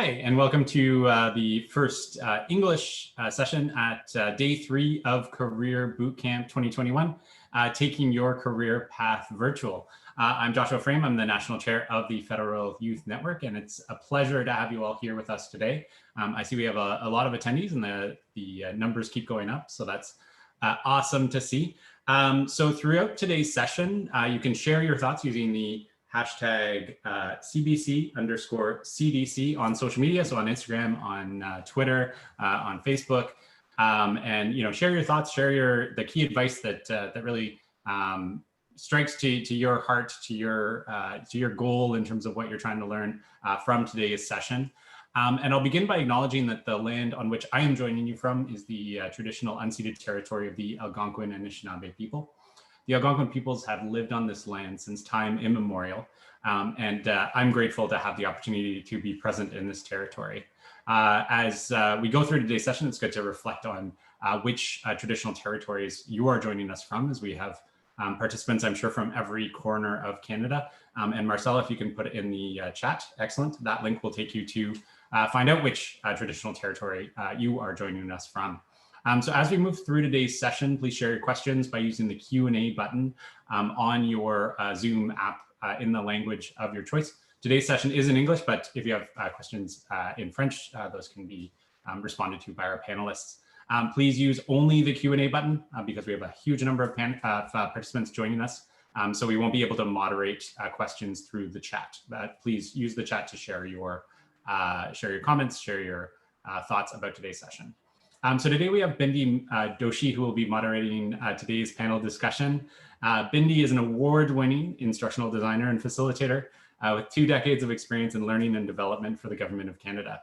Hi, and welcome to the first English session at day 3 of Career Bootcamp 2021, Taking Your Career Path Virtual. I'm Joshua Frame. I'm the National Chair of the Federal Youth Network, and it's a pleasure to have you all here with us today. I see we have a lot of attendees, and the numbers keep going up, so that's awesome to see. So throughout today's session, you can share your thoughts using the hashtag CBC_CDC on social media, so on Instagram, on Twitter, on Facebook, and share your thoughts, share the key advice that really strikes to your heart, to your goal in terms of what you're trying to learn from today's session. And I'll begin by acknowledging that the land on which I am joining you from is the traditional unceded territory of the Algonquin and Anishinaabe people. The Algonquin peoples have lived on this land since time immemorial, and I'm grateful to have the opportunity to be present in this territory. As we go through today's session, it's good to reflect on which traditional territories you are joining us from, as we have participants, I'm sure, from every corner of Canada. And Marcella, if you can put it in the chat, excellent. That link will take you to find out which traditional territory you are joining us from. So as we move through today's session, please share your questions by using the Q&A button on your Zoom app in the language of your choice. Today's session is in English, but if you have questions in French, those can be responded to by our panelists. Please use only the Q&A button because we have a huge number of participants joining us. So we won't be able to moderate questions through the chat, but please use the chat to share your comments, share your thoughts about today's session. So today we have Bindi Doshi, who will be moderating today's panel discussion. Bindi is an award-winning instructional designer and facilitator with 2 decades of experience in learning and development for the Government of Canada.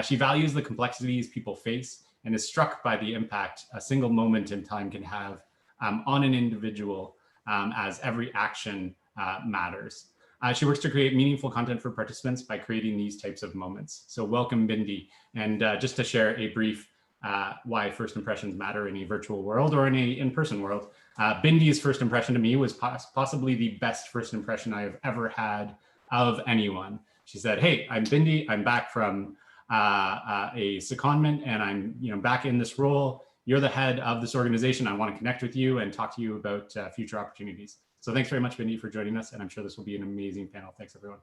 She values the complexities people face and is struck by the impact a single moment in time can have on an individual, as every action matters. She works to create meaningful content for participants by creating these types of moments. So welcome, Bindi. And just to share a brief why first impressions matter in a virtual world or in a in-person world. Bindi's first impression to me was possibly the best first impression I have ever had of anyone. She said, "Hey, I'm Bindi. I'm back from a secondment, and I'm back in this role. You're the head of this organization. I want to connect with you and talk to you about future opportunities." So thanks very much, Bindi, for joining us, and I'm sure this will be an amazing panel. Thanks, everyone.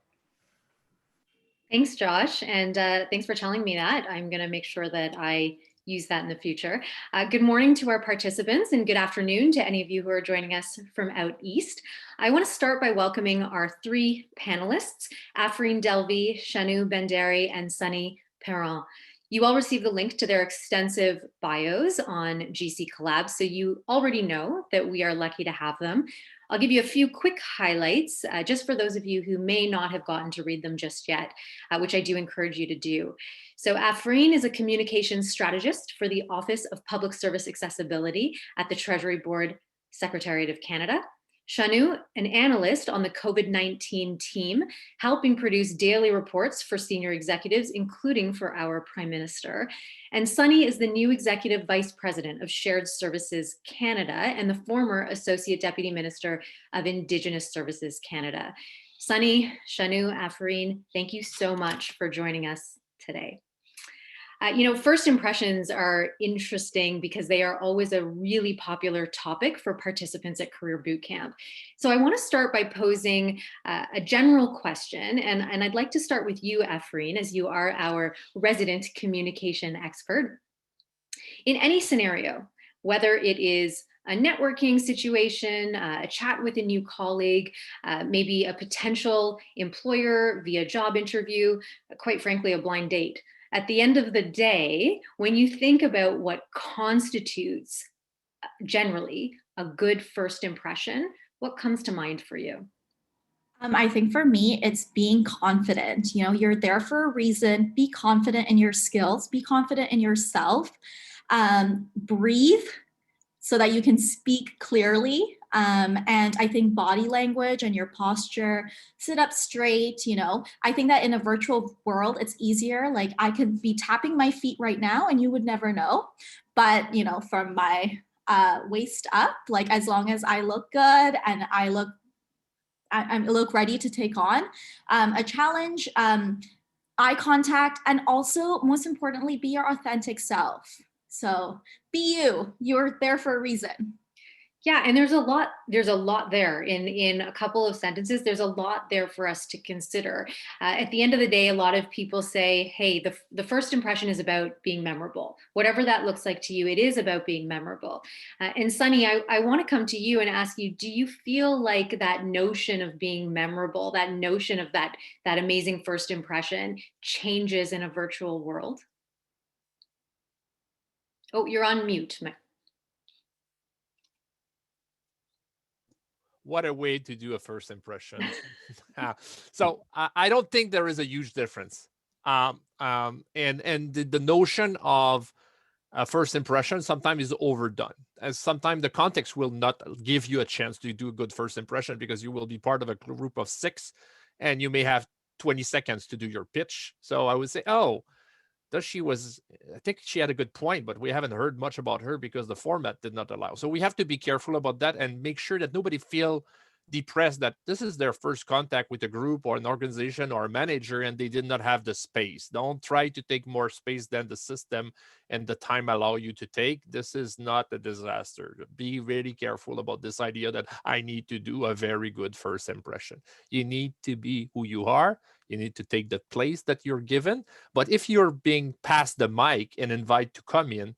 Thanks, Josh, and thanks for telling me that. I'm going to make sure that I use that in the future. Good morning to our participants, and good afternoon to any of you who are joining us from out east. I want to start by welcoming our 3 panelists, Afreen Delvi, Shanu Benderi, and Sunny Perron. You all received the link to their extensive bios on GC Collab, so you already know that we are lucky to have them. I'll give you a few quick highlights, just for those of you who may not have gotten to read them just yet, which I do encourage you to do. So Afreen is a communications strategist for the Office of Public Service Accessibility at the Treasury Board Secretariat of Canada. Shanu, an analyst on the COVID-19 team, helping produce daily reports for senior executives, including for our Prime Minister. And Sunny is the new Executive Vice President of Shared Services Canada and the former Associate Deputy Minister of Indigenous Services Canada. Sunny, Shanu, Afreen, thank you so much for joining us today. First impressions are interesting because they are always a really popular topic for participants at Career Bootcamp. So I want to start by posing a general question, and I'd like to start with you, Afreen, as you are our resident communication expert. In any scenario, whether it is a networking situation, a chat with a new colleague, maybe a potential employer via job interview, quite frankly, a blind date. At the end of the day, when you think about what constitutes generally a good first impression, what comes to mind for you? I think for me, it's being confident. You're there for a reason. Be confident in your skills. Be confident in yourself. Breathe so that you can speak clearly. And I think body language and your posture, sit up straight, I think that in a virtual world, it's easier. Like I could be tapping my feet right now and you would never know. But, from my waist up, like as long as I look good and I look ready to take on a challenge, eye contact, and also most importantly, be your authentic self. So be you. You're there for a reason. Yeah, and there's a lot there in a couple of sentences. There's a lot there for us to consider. At the end of the day, a lot of people say, hey, the first impression is about being memorable. Whatever that looks like to you, it is about being memorable. And Sunny, I want to come to you and ask you, do you feel like that notion of being memorable, that notion of that amazing first impression changes in a virtual world? Oh, you're on mute. What a way to do a first impression. So I don't think there is a huge difference. And the notion of a first impression sometimes is overdone. As sometimes the context will not give you a chance to do a good first impression because you will be part of a group of 6 and you may have 20 seconds to do your pitch. So I would say, oh, I think she had a good point, but we haven't heard much about her because the format did not allow. So we have to be careful about that and make sure that nobody feel depressed that this is their first contact with a group or an organization or a manager and they did not have the space. Don't try to take more space than the system and the time allow you to take. This is not a disaster. Be really careful about this idea that I need to do a very good first impression. You need to be who you are. You need to take the place that you're given. But if you're being passed the mic and invited to come in,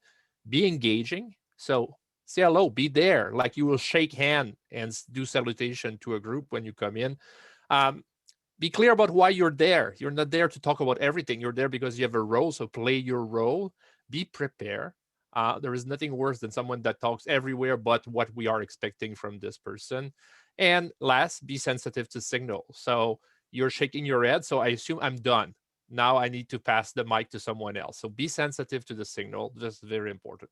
be engaging. So say hello, be there. Like you will shake hand and do salutation to a group when you come in. Be clear about why you're there. You're not there to talk about everything. You're there because you have a role. So play your role. Be prepared. There is nothing worse than someone that talks everywhere but what we are expecting from this person. And last, be sensitive to signals. So you're shaking your head. So I assume I'm done. Now I need to pass the mic to someone else. So be sensitive to the signal. That's very important.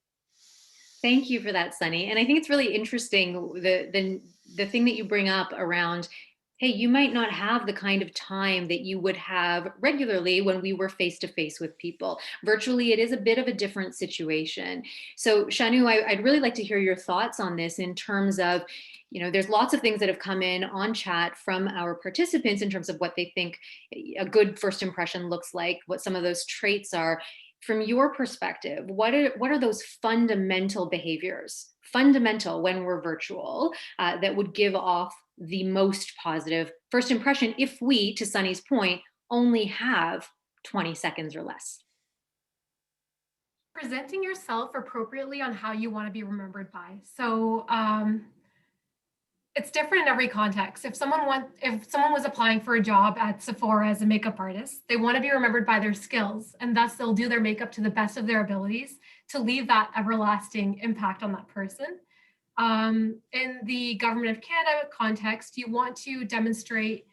Thank you for that, Sunny. And I think it's really interesting the thing that you bring up around, hey, you might not have the kind of time that you would have regularly when we were face to face with people. Virtually, it is a bit of a different situation. So, Shanu, I'd really like to hear your thoughts on this in terms of, there's lots of things that have come in on chat from our participants in terms of what they think a good first impression looks like, what some of those traits are. From your perspective, what are those fundamental behaviors, fundamental when we're virtual, that would give off the most positive first impression if we, to Sunny's point, only have 20 seconds or less? Presenting yourself appropriately on how you want to be remembered by. So it's different in every context. If someone was applying for a job at Sephora as a makeup artist, they want to be remembered by their skills, and thus they'll do their makeup to the best of their abilities to leave that everlasting impact on that person. In the Government of Canada context, you want to demonstrate,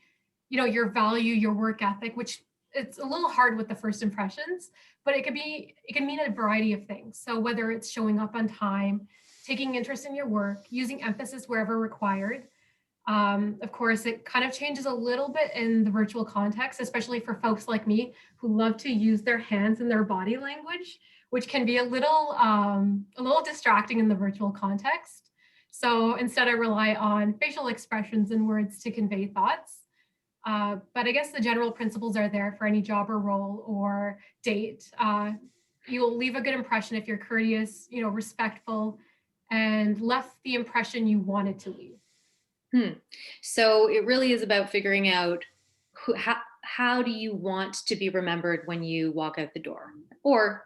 your value, your work ethic, which it's a little hard with the first impressions, but it can mean a variety of things. So whether it's showing up on time, taking interest in your work, using emphasis wherever required. Of course, it kind of changes a little bit in the virtual context, especially for folks like me who love to use their hands and their body language, which can be a little distracting in the virtual context. So instead, I rely on facial expressions and words to convey thoughts. But I guess the general principles are there for any job or role or date. You'll leave a good impression if you're courteous, respectful, and left the impression you wanted to leave. So it really is about figuring out how do you want to be remembered when you walk out the door or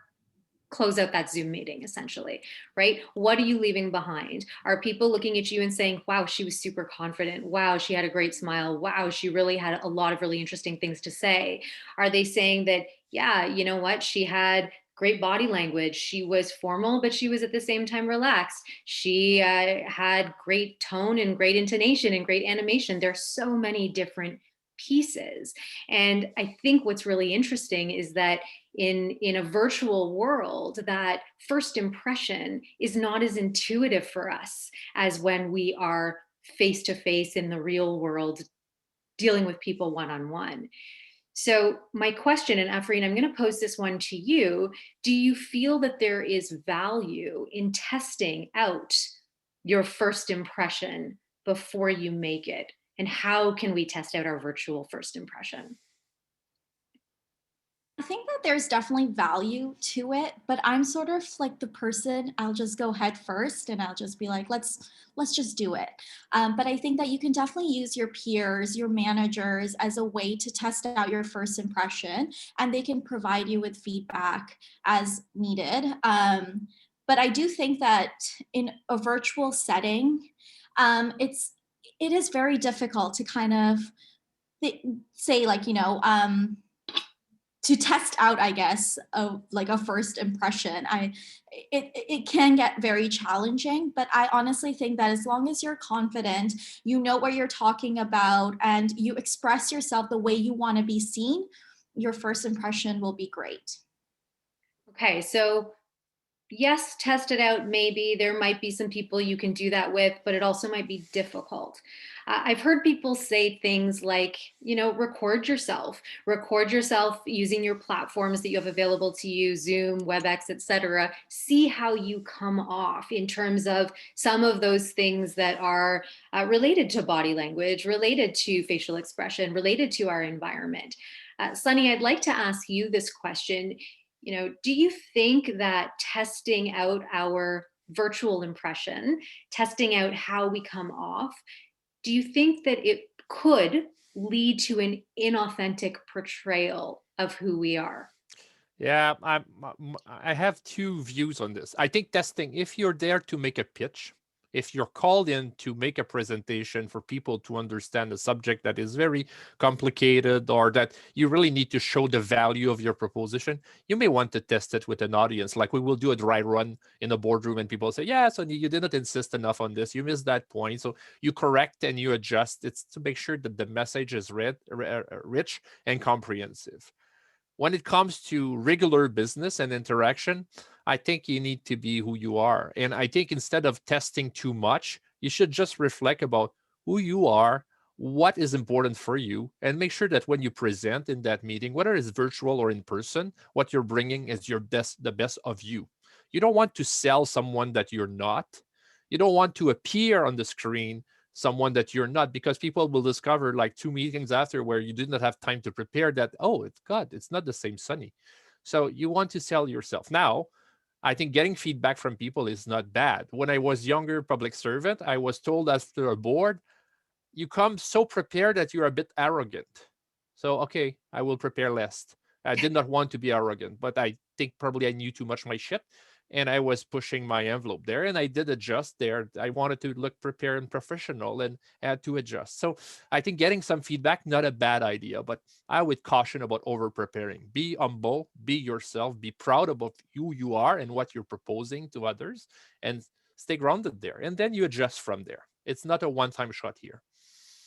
close out that Zoom meeting, essentially, right? What are you leaving behind? Are people looking at you and saying, wow, she was super confident. Wow, she had a great smile. Wow, she really had a lot of really interesting things to say. Are they saying that, yeah, you know what? She had great body language. She was formal, but she was at the same time relaxed. She had great tone and great intonation and great animation. There's so many different pieces. And I think what's really interesting is that in a virtual world, that first impression is not as intuitive for us as when we are face to face in the real world, dealing with people one-on-one. So my question, and Afreen, I'm going to pose this one to you. Do you feel that there is value in testing out your first impression before you make it? And how can we test out our virtual first impression? think that there's definitely value to it, but I'm sort of like the person, I'll just go head first and I'll just be like, let's just do it. But I think that you can definitely use your peers, your managers as a way to test out your first impression, and they can provide you with feedback as needed. But I do think that in a virtual setting, it is very difficult to kind of say like, to test out, I guess, like a first impression. It can get very challenging, but I honestly think that as long as you're confident, you know what you're talking about, and you express yourself the way you want to be seen, your first impression will be great. Okay, so yes, test it out. Maybe there might be some people you can do that with, but it also might be difficult. I've heard people say things like, record yourself using your platforms that you have available to you, Zoom, WebEx, etc. See how you come off in terms of some of those things that are related to body language, related to facial expression, related to our environment. Sunny, I'd like to ask you this question. Do you think that testing out our virtual impression, testing out how we come off, do you think that it could lead to an inauthentic portrayal of who we are? Yeah, I have two views on this. I think testing, if you're there to make a pitch, if you're called in to make a presentation for people to understand a subject that is very complicated, or that you really need to show the value of your proposition, you may want to test it with an audience. Like we will do a dry run in a boardroom and people say, yeah, so you didn't insist enough on this. You missed that point. So you correct and you adjust. It's to make sure that the message is rich and comprehensive. When it comes to regular business and interaction, I think you need to be who you are. And I think instead of testing too much, you should just reflect about who you are, what is important for you, and make sure that when you present in that meeting, whether it's virtual or in person, what you're bringing is the best of you. You don't want to sell someone that you're not. You don't want to appear on the screen someone that you're not, because people will discover like 2 meetings after where you did not have time to prepare that, oh, it's not the same Sunny. So you want to sell yourself. Now, I think getting feedback from people is not bad. When I was younger public servant, I was told after a board, you come so prepared that you're a bit arrogant. So, okay, I will prepare less. I did not want to be arrogant, but I think probably I knew too much my shit, and I was pushing my envelope there, and I did adjust there. I wanted to look prepared and professional and had to adjust. So I think getting some feedback, not a bad idea, but I would caution about over preparing. Be humble, be yourself, be proud about who you are and what you're proposing to others, and stay grounded there. And then you adjust from there. It's not a one-time shot here.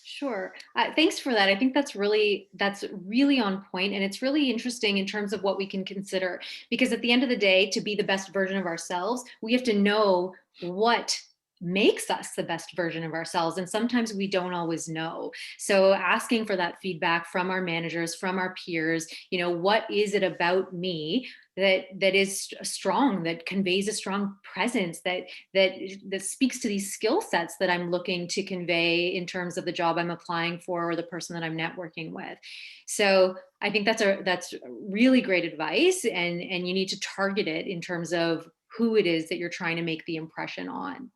Sure. Thanks for that. I think that's really on point, and it's really interesting in terms of what we can consider. Because at the end of the day, to be the best version of ourselves, we have to know what makes us the best version of ourselves, and sometimes we don't always know. So asking for that feedback from our managers, from our peers, what is it about me that is strong, that conveys a strong presence, that speaks to these skill sets that I'm looking to convey in terms of the job I'm applying for or the person that I'm networking with. So I think that's really great advice, and you need to target it in terms of who it is that you're trying to make the impression on.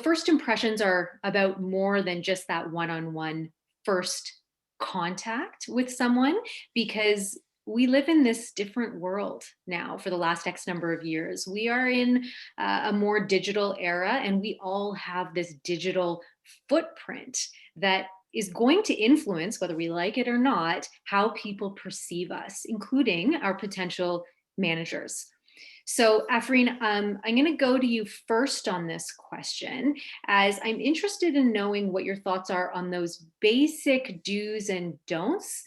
First impressions are about more than just that one-on-one first contact with someone, because we live in this different world now for the last X number of years. We are in a more digital era, and we all have this digital footprint that is going to influence, whether we like it or not, how people perceive us, including our potential managers. So Afreen, I'm going to go to you first on this question, as I'm interested in knowing what your thoughts are on those basic do's and don'ts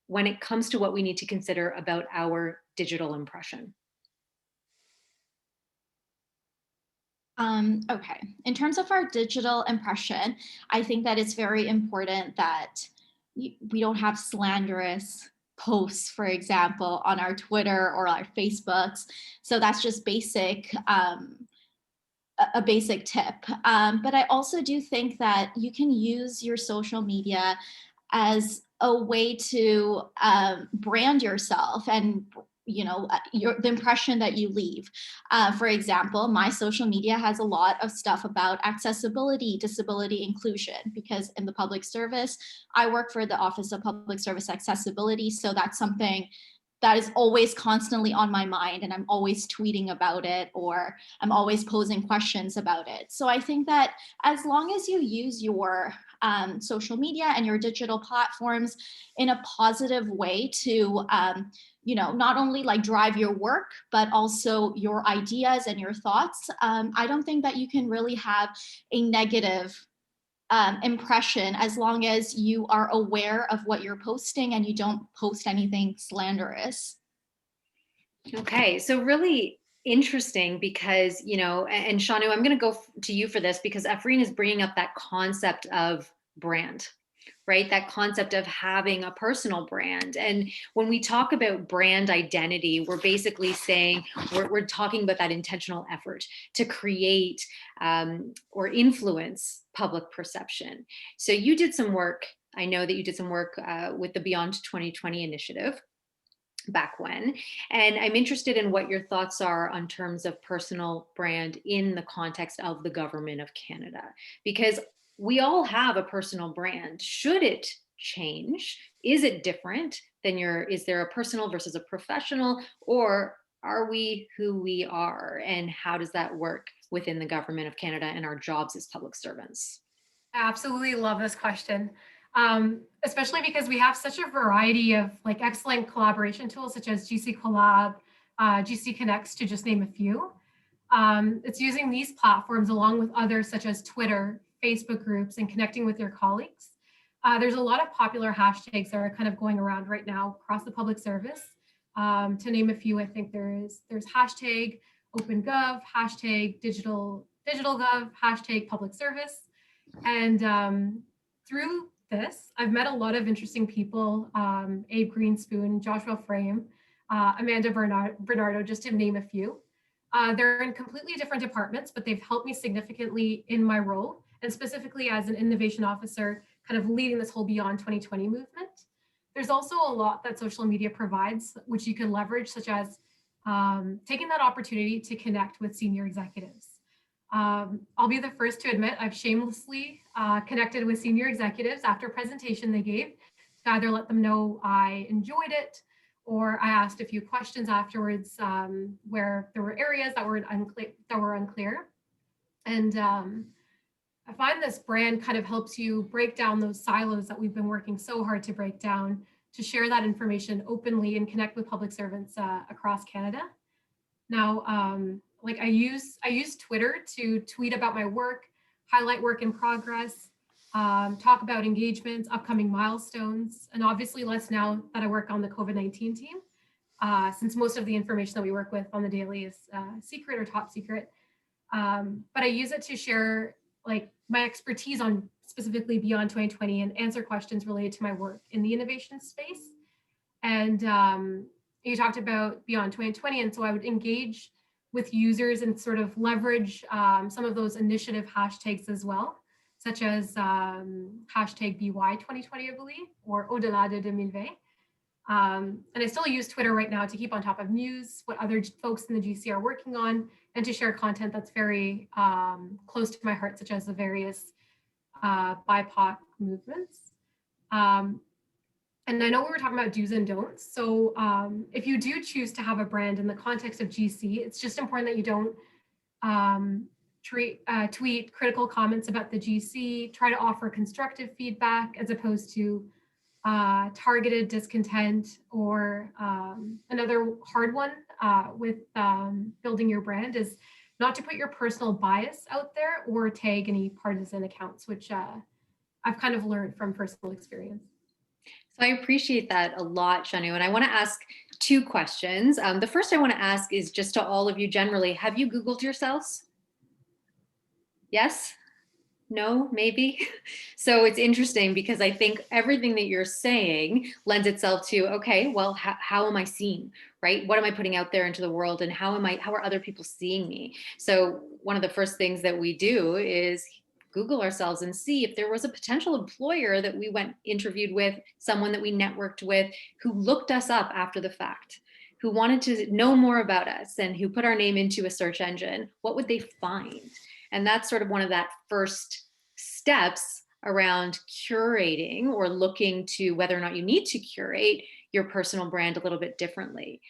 when it comes to what we need to consider about our digital impression. Okay, in terms of our digital impression, I think that it's very important that we don't have slanderous posts, for example, on our Twitter or our Facebooks. So that's just basic, a basic tip. But I also do think that you can use your social media as a way to brand yourself and the impression that you leave. For example, my social media has a lot of stuff about accessibility, disability inclusion, because in the public service, I work for the Office of Public Service Accessibility. So that's something that is always constantly on my mind, and I'm always tweeting about it, or I'm always posing questions about it. So I think that as long as you use your social media and your digital platforms in a positive way to not only like drive your work, but also your ideas and your thoughts, I don't think that you can really have a negative impression as long as you are aware of what you're posting and you don't post anything slanderous. Okay, so really interesting because, and Shanu, I'm going to go to you for this because Afreen is bringing up that concept of brand, right? That concept of having a personal brand. And when we talk about brand identity, we're basically saying, we're talking about that intentional effort to create or influence public perception. So you did some work. I know that you did some work with the Beyond 2020 initiative back when. And I'm interested in what your thoughts are on terms of personal brand in the context of the government of Canada, because we all have a personal brand. Should it change? Is it different than is there a personal versus a professional, or are we who we are? And how does that work within the government of Canada and our jobs as public servants? I absolutely love this question. Especially because we have such a variety of like excellent collaboration tools such as GC Collab, GC Connects, to just name a few. It's using these platforms along with others such as Twitter, Facebook groups, and connecting with your colleagues. There's a lot of popular hashtags that are kind of going around right now across the public service. To name a few, I think there's hashtag OpenGov, hashtag DigitalGov, hashtag public service. And through this, I've met a lot of interesting people, Abe Greenspoon, Joshua Frame, Amanda Bernardo, just to name a few. They're in completely different departments, but they've helped me significantly in my role, and specifically as an innovation officer, kind of leading this whole Beyond 2020 movement. There's also a lot that social media provides, which you can leverage, such as taking that opportunity to connect with senior executives. I'll be the first to admit I've shamelessly connected with senior executives after a presentation they gave to either let them know I enjoyed it, or I asked a few questions afterwards where there were areas that were unclear. And I find this brand kind of helps you break down those silos that we've been working so hard to break down, to share that information openly and connect with public servants across Canada. Now, like I use Twitter to tweet about my work, highlight work in progress, talk about engagements, upcoming milestones, and obviously less now that I work on the COVID-19 team, since most of the information that we work with on the daily is secret or top secret. But I use it to share like my expertise on specifically Beyond 2020 and answer questions related to my work in the innovation space. And you talked about Beyond 2020, and so I would engage with users and sort of leverage some of those initiative hashtags as well, such as hashtag BY 2020, I believe, or Au-delà de 2020. And I still use Twitter right now to keep on top of news, what other folks in the GC are working on, and to share content that's very close to my heart, such as the various BIPOC movements. And I know we were talking about do's and don'ts. So if you do choose to have a brand in the context of GC, it's just important that you don't tweet critical comments about the GC, try to offer constructive feedback as opposed to targeted discontent, or another hard one with building your brand is not to put your personal bias out there or tag any partisan accounts, which I've kind of learned from personal experience. So I appreciate that a lot, Shanu. And I want to ask two questions. The first I want to ask is just to all of you generally, have you Googled yourselves? Yes? No, maybe. So it's interesting because I think everything that you're saying lends itself to, okay, well, how am I seen, right? What am I putting out there into the world, and how are other people seeing me? So one of the first things that we do is Google ourselves and see if there was a potential employer that we interviewed with, someone that we networked with, who looked us up after the fact, who wanted to know more about us and who put our name into a search engine, what would they find? And that's sort of one of that first steps around curating or looking to whether or not you need to curate your personal brand a little bit differently.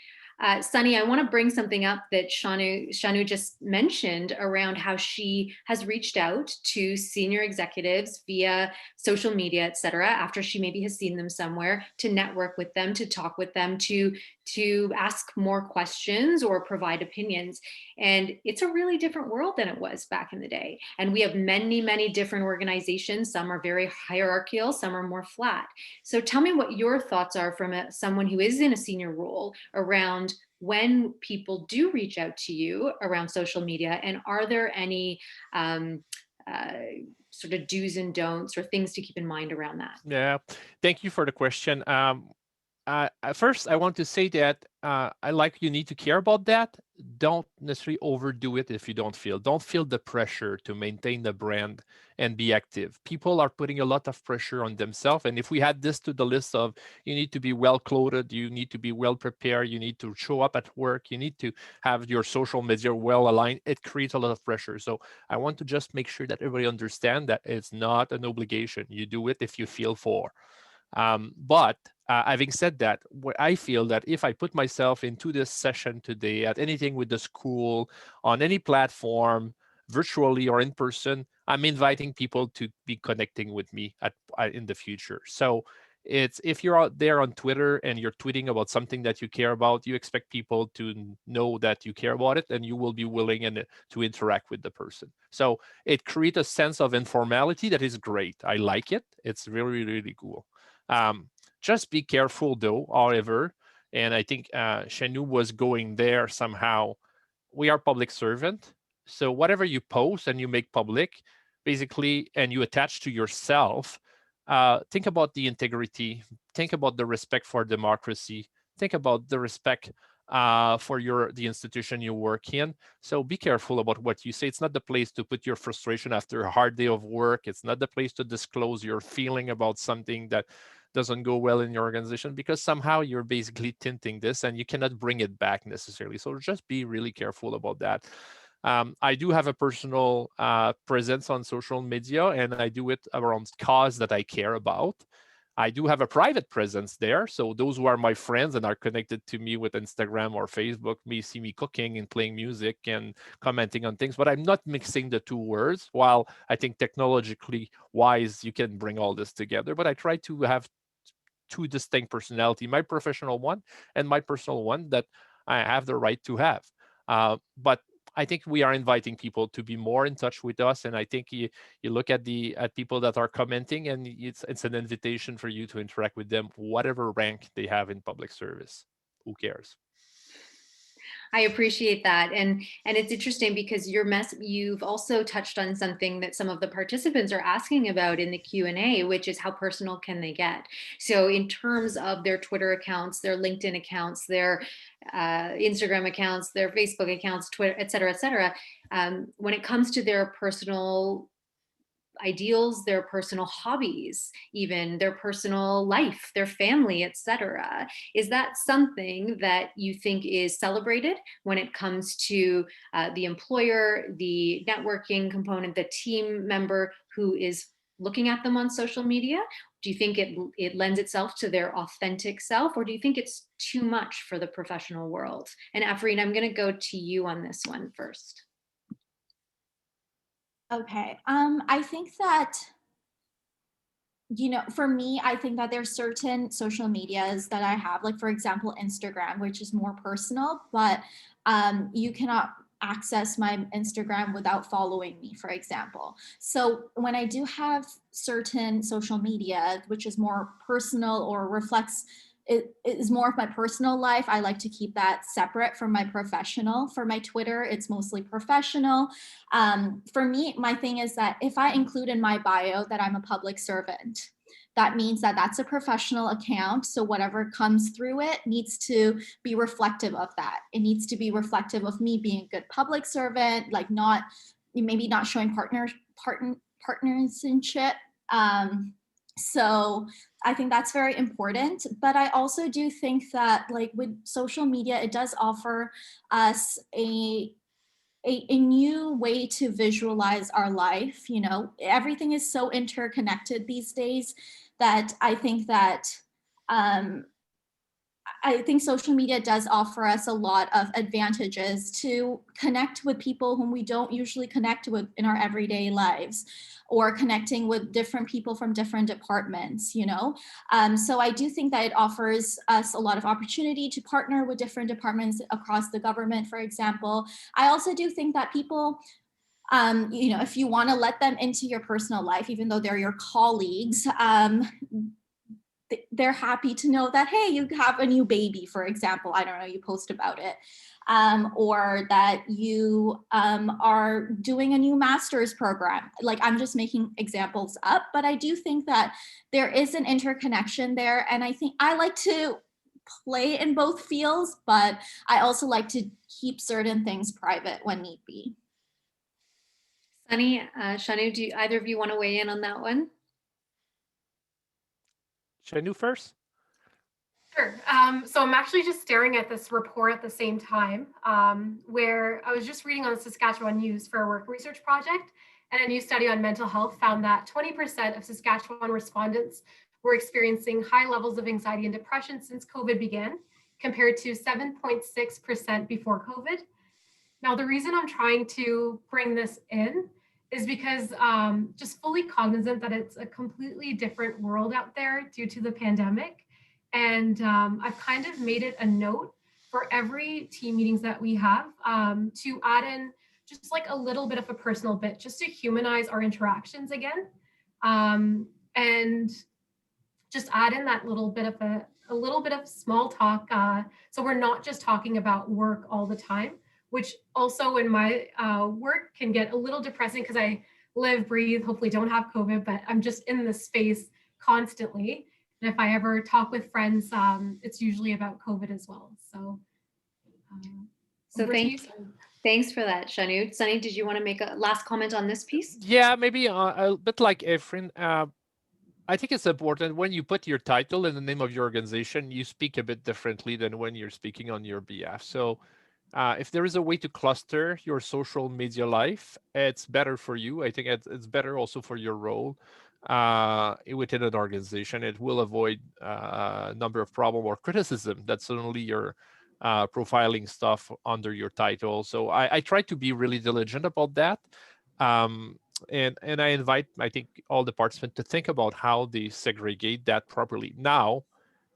Sunny, I want to bring something up that Shanu just mentioned around how she has reached out to senior executives via social media, et cetera, after she maybe has seen them somewhere, to network with them, to talk with them, to ask more questions or provide opinions. And it's a really different world than it was back in the day. And we have many, many different organizations. Some are very hierarchical, some are more flat. So tell me what your thoughts are from someone who is in a senior role around when people do reach out to you around social media, and are there any sort of do's and don'ts or things to keep in mind around that? Yeah, thank you for the question. First, I want to say that I like you need to care about that. Don't necessarily overdo it if you don't feel the pressure to maintain the brand and be active. People are putting a lot of pressure on themselves. And if we add this to the list of you need to be well clothed, you need to be well prepared, you need to show up at work, you need to have your social media well aligned, it creates a lot of pressure. So I want to just make sure that everybody understand that it's not an obligation. You do it if you feel for. But having said that, I feel that if I put myself into this session today at anything with the school, on any platform, virtually or in person, I'm inviting people to be connecting with me in the future. So it's if you're out there on Twitter and you're tweeting about something that you care about, you expect people to know that you care about it, and you will be willing to interact with the person. So it creates a sense of informality that is great. I like it. It's really, really cool. Just be careful though, however, and I think Shanu was going there somehow. We are public servant. So whatever you post and you make public, basically, and you attach to yourself, think about the integrity, think about the respect for democracy, think about the respect for the institution you work in. So be careful about what you say. It's not the place to put your frustration after a hard day of work. It's not the place to disclose your feeling about something that doesn't go well in your organization, because somehow you're basically tinting this and you cannot bring it back necessarily. So just be really careful about that. I do have a personal presence on social media, and I do it around cause that I care about. I do have a private presence there. So those who are my friends and are connected to me with Instagram or Facebook may see me cooking and playing music and commenting on things, but I'm not mixing the two words. While I think technologically wise, you can bring all this together, but I try to have two distinct personality, my professional one and my personal one that I have the right to have. But I think we are inviting people to be more in touch with us, and I think you look at people that are commenting, and it's an invitation for you to interact with them, whatever rank they have in public service. Who cares? I appreciate that. And it's interesting because you've also touched on something that some of the participants are asking about in the Q&A, which is how personal can they get? So in terms of their Twitter accounts, their LinkedIn accounts, their Instagram accounts, their Facebook accounts, Twitter, et cetera, when it comes to their personal ideals, their personal hobbies, even their personal life, their family, etc. Is that something that you think is celebrated when it comes to the employer, the networking component, the team member who is looking at them on social media? Do you think it lends itself to their authentic self, or do you think it's too much for the professional world? And Afreen, I'm going to go to you on this one first. Okay. I think that, for me, I think that there's certain social medias that I have, like for example, Instagram, which is more personal, but you cannot access my Instagram without following me, for example. So when I do have certain social media, which is more personal or reflects it is more of my personal life, I like to keep that separate from my professional. For my Twitter, it's mostly professional. For me, my thing is that if I include in my bio that I'm a public servant, that means that that's a professional account. So whatever comes through it needs to be reflective of that. It needs to be reflective of me being a good public servant, like maybe not showing partisanship. So I think that's very important. But I also do think that, like, with social media, it does offer us a new way to visualize our life. You know, everything is so interconnected these days that I think that social media does offer us a lot of advantages to connect with people whom we don't usually connect with in our everyday lives, or connecting with different people from different departments, you know? So I do think that it offers us a lot of opportunity to partner with different departments across the government, for example. I also do think that people, you know, if you want to let them into your personal life, even though they're your colleagues, they're happy to know that, hey, you have a new baby, for example, I don't know, you post about it, or that you are doing a new master's program. Like, I'm just making examples up, but I do think that there is an interconnection there. And I think I like to play in both fields, but I also like to keep certain things private when need be. Sunny, Shanu, do either of you want to weigh in on that one? Shanu first? Sure. So I'm actually just staring at this report at the same time, where I was just reading on Saskatchewan News for a work research project, and a new study on mental health found that 20% of Saskatchewan respondents were experiencing high levels of anxiety and depression since COVID began, compared to 7.6% before COVID. Now, the reason I'm trying to bring this in is because just fully cognizant that it's a completely different world out there due to the pandemic. And I've kind of made it a note for every team meetings that we have to add in just like a little bit of a personal bit, just to humanize our interactions again. And just add in that little bit of a little bit of small talk. So we're not just talking about work all the time, which also in my work can get a little depressing because I live, breathe, hopefully don't have COVID, but I'm just in this space constantly. And if I ever talk with friends, it's usually about COVID as well. So, thanks for that, Shanu. Sunny, did you want to make a last comment on this piece? Yeah, maybe a bit like Efren. I think it's important when you put your title in the name of your organization, you speak a bit differently than when you're speaking on your behalf. So if there is a way to cluster your social media life, it's better for you. I think it's better also for your role within an organization. It will avoid a number of problem or criticism that suddenly you're profiling stuff under your title. So I try to be really diligent about that. And I invite, I think, all the participants to think about how they segregate that properly. Now,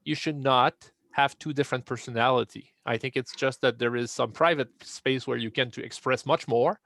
you should not have two different personality. I think it's just that there is some private space where you can to express much more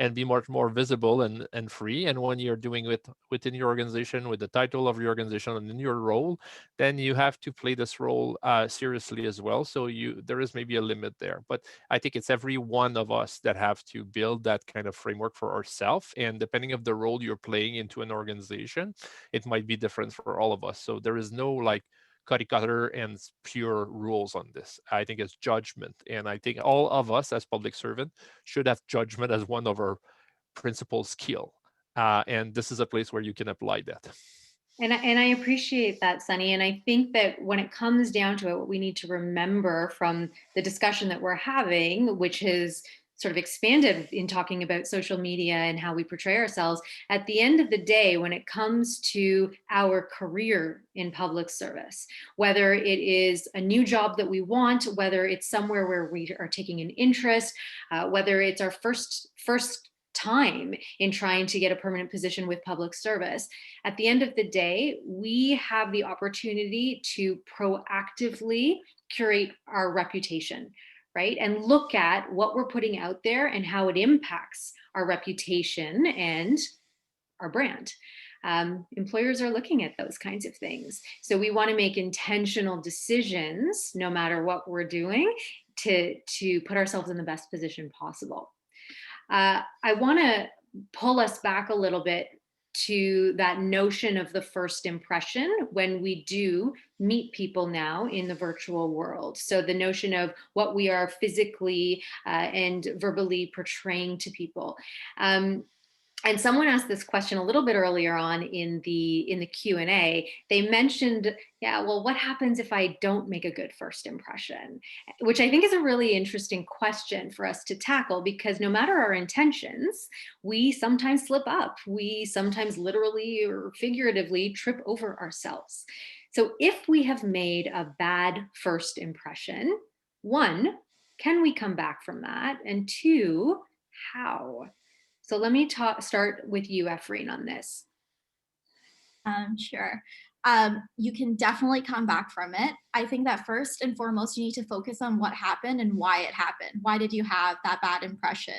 and be much more visible and free. And when you're doing it within your organization with the title of your organization and in your role, then you have to play this role seriously as well. So there is maybe a limit there. But I think it's every one of us that have to build that kind of framework for ourselves. And depending of the role you're playing into an organization, it might be different for all of us. So there is no like cookie cutter and pure rules on this. I think it's judgment. And I think all of us as public servant should have judgment as one of our principal skill. And this is a place where you can apply that. And I appreciate that, Sunny. And I think that when it comes down to it, what we need to remember from the discussion that we're having, which has sort of expanded in talking about social media and how we portray ourselves, at the end of the day, when it comes to our career in public service, whether it is a new job that we want, whether it's somewhere where we are taking an interest, whether it's our first time in trying to get a permanent position with public service, at the end of the day, we have the opportunity to proactively curate our reputation, right? And look at what we're putting out there and how it impacts our reputation and our brand. Employers are looking at those kinds of things. So we want to make intentional decisions, no matter what we're doing, to put ourselves in the best position possible. I want to pull us back a little bit to that notion of the first impression when we do meet people now in the virtual world. So the notion of what we are physically and verbally portraying to people. And someone asked this question a little bit earlier on in the Q&A. They mentioned, yeah, well, what happens if I don't make a good first impression? Which I think is a really interesting question for us to tackle, because no matter our intentions, we sometimes slip up. We sometimes literally or figuratively trip over ourselves. So if we have made a bad first impression, one, can we come back from that? And two, how? So let me start with you, Efreen, on this. Sure. You can definitely come back from it. I think that first and foremost, you need to focus on what happened and why it happened. Why did you have that bad impression?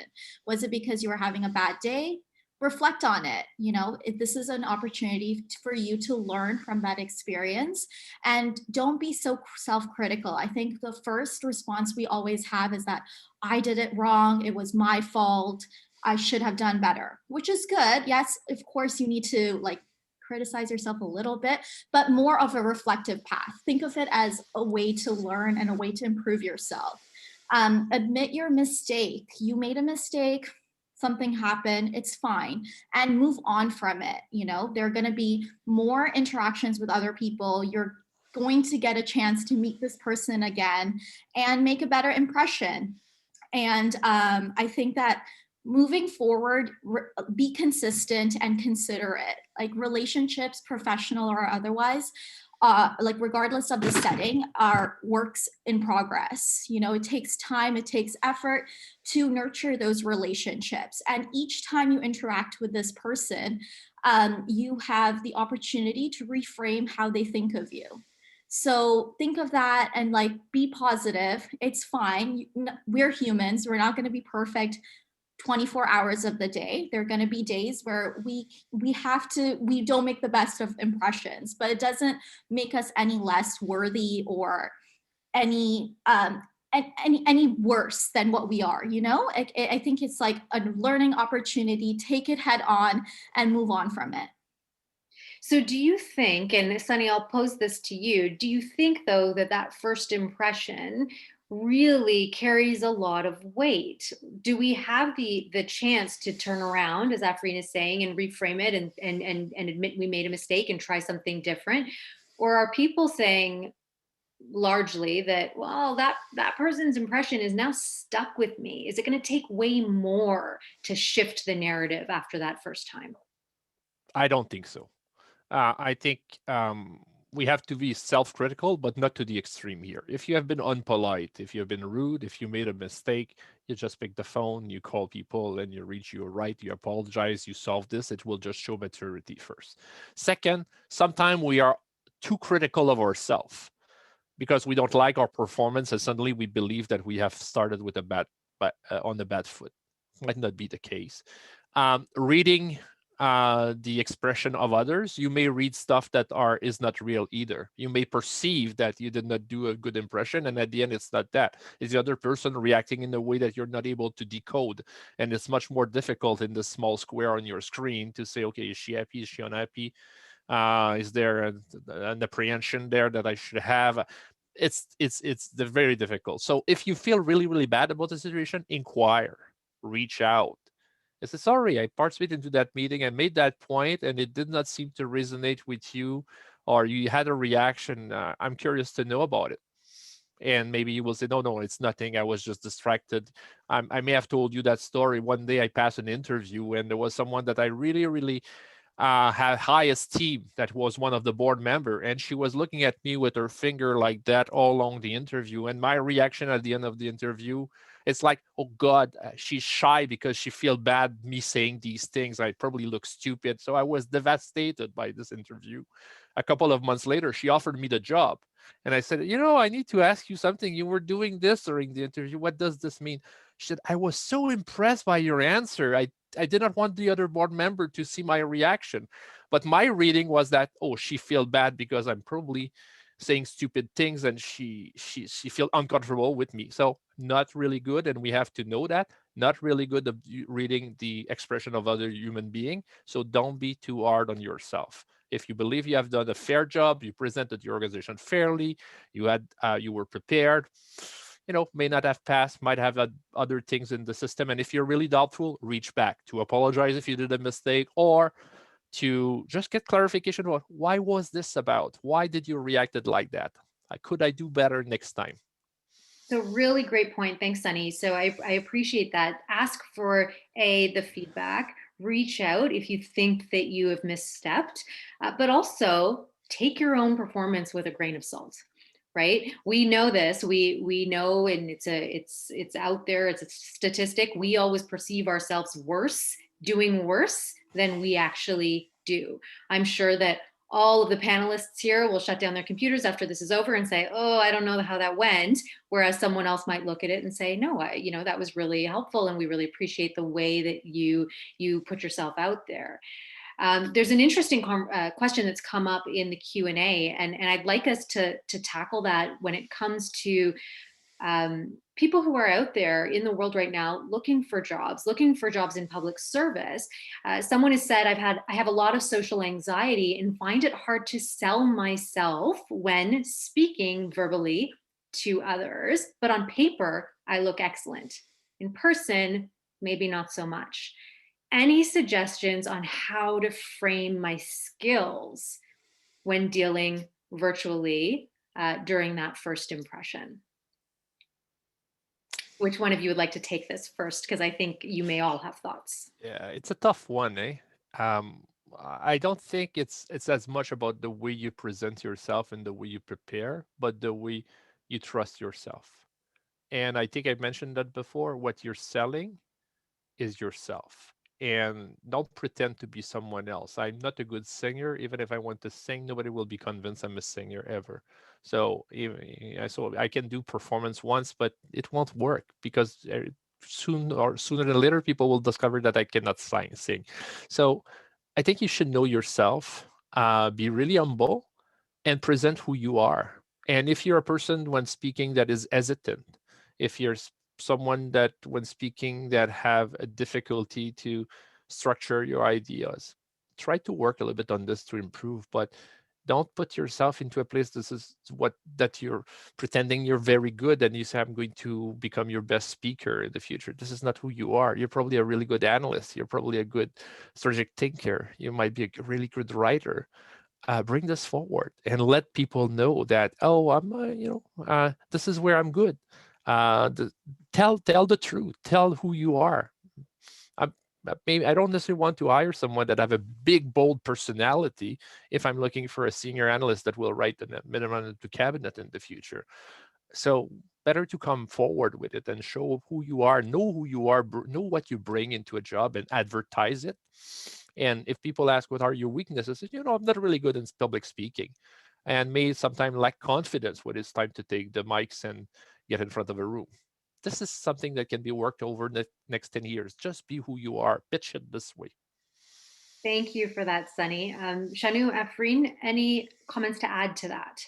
Was it because you were having a bad day? Reflect on it. You know, this is an opportunity for you to learn from that experience, and don't be so self-critical. I think the first response we always have is that I did it wrong. It was my fault. I should have done better, which is good. Yes, of course, you need to like criticize yourself a little bit, but more of a reflective path. Think of it as a way to learn and a way to improve yourself. Admit your mistake. You made a mistake, something happened, it's fine, and move on from it. You know, there are going to be more interactions with other people. You're going to get a chance to meet this person again and make a better impression. And I think that moving forward, be consistent and considerate. Like relationships, professional or otherwise, like regardless of the setting, are works in progress. You know, it takes time, it takes effort to nurture those relationships. And each time you interact with this person, you have the opportunity to reframe how they think of you. So think of that and like be positive. It's fine. We're humans. We're not going to be perfect 24 hours of the day. There are going to be days where we don't make the best of impressions, but it doesn't make us any less worthy or any worse than what we are. You know, I think it's like a learning opportunity. Take it head on and move on from it. So do you think, and Sunny, I'll pose this to you, do you think though that first impression really carries a lot of weight? Do we have the chance to turn around, as Afreen is saying, and reframe it and admit we made a mistake and try something different? Or are people saying largely that, well, that person's impression is now stuck with me? Is it going to take way more to shift the narrative after that first time? I don't think so. I think we have to be self-critical, but not to the extreme here. If you have been unpolite, if you have been rude, if you made a mistake, you just pick the phone, you call people, and you reach your right, you apologize, you solve this. It will just show maturity first. Second, sometimes we are too critical of ourselves because we don't like our performance, and suddenly we believe that we have started with on the bad foot. Might not be the case. Reading the expression of others, you may read stuff that is not real either. You may perceive that you did not do a good impression, and at the end, it's not that. It's the other person reacting in a way that you're not able to decode, and it's much more difficult in the small square on your screen to say, okay, is she happy? Is she unhappy? Is there an apprehension there that I should have? It's very difficult. So if you feel really, really bad about the situation, inquire, reach out. I said, sorry, I participated into that meeting. I made that point and it did not seem to resonate with you, or you had a reaction. I'm curious to know about it. And maybe you will say, no, it's nothing. I was just distracted. I may have told you that story. One day I passed an interview and there was someone that I really, really had high esteem that was one of the board member, and she was looking at me with her finger like that all along the interview. And my reaction at the end of the interview, it's like, oh God, she's shy because she feel bad me saying these things. I probably look stupid. So I was devastated by this interview. A couple of months later, she offered me the job. And I said, I need to ask you something. You were doing this during the interview. What does this mean? She said, I was so impressed by your answer. I did not want the other board member to see my reaction. But my reading was that, she feel bad because I'm probably saying stupid things and she feel uncomfortable with me. So not really good. And we have to know that. Not really good at reading the expression of other human being. So don't be too hard on yourself. If you believe you have done a fair job, you presented your organization fairly, you were prepared, may not have passed, might have other things in the system. And if you're really doubtful, reach back to apologize if you did a mistake, or to just get clarification about why was this about? Why did you reacted like that? Could I do better next time? So really great point. Thanks, Sunny. So I appreciate that. Ask for the feedback, reach out if you think that you have misstepped, but also take your own performance with a grain of salt. Right? We know this. We know, and it's out there. It's a statistic. We always perceive ourselves doing worse than we actually do. I'm sure that all of the panelists here will shut down their computers after this is over and say, "Oh, I don't know how that went." Whereas someone else might look at it and say, "No, that was really helpful, and we really appreciate the way that you put yourself out there." There's an interesting question that's come up in the Q&A, and I'd like us to tackle that when it comes to people who are out there in the world right now looking for jobs in public service. Someone has said, I have a lot of social anxiety and find it hard to sell myself when speaking verbally to others, but on paper, I look excellent. In person, maybe not so much. Any suggestions on how to frame my skills when dealing virtually during that first impression? Which one of you would like to take this first? Because I think you may all have thoughts. Yeah, it's a tough one, eh? I don't think it's as much about the way you present yourself and the way you prepare, but the way you trust yourself. And I think I mentioned that before. What you're selling is yourself. And don't pretend to be someone else. I'm not a good singer. Even if I want to sing, nobody will be convinced I'm a singer ever. So I can do performance once, but it won't work because sooner than later, people will discover that I cannot sing. So I think you should know yourself, be really humble, and present who you are. And if you're a person when speaking that is hesitant, if you're someone that when speaking that have a difficulty to structure your ideas, try to work a little bit on this to improve, but don't put yourself into a place that you're pretending you're very good and you say I'm going to become your best speaker in the future. This is not who you are. You're probably a really good analyst. You're probably a good strategic thinker. You might be a really good writer. Bring this forward and let people know that, oh, I'm this is where I'm good. Tell the truth. Tell who you are. Maybe I don't necessarily want to hire someone that have a big, bold personality if I'm looking for a senior analyst that will write the minimum to cabinet in the future. So better to come forward with it and show who you are, know who you are, know what you bring into a job and advertise it. And if people ask, what are your weaknesses? I'm not really good in public speaking and may sometimes lack confidence when it's time to take the mics and get in front of a room. This is something that can be worked over the next 10 years. Just be who you are. Pitch it this way. Thank you for that, Sunny. Shanu, Afreen, any comments to add to that?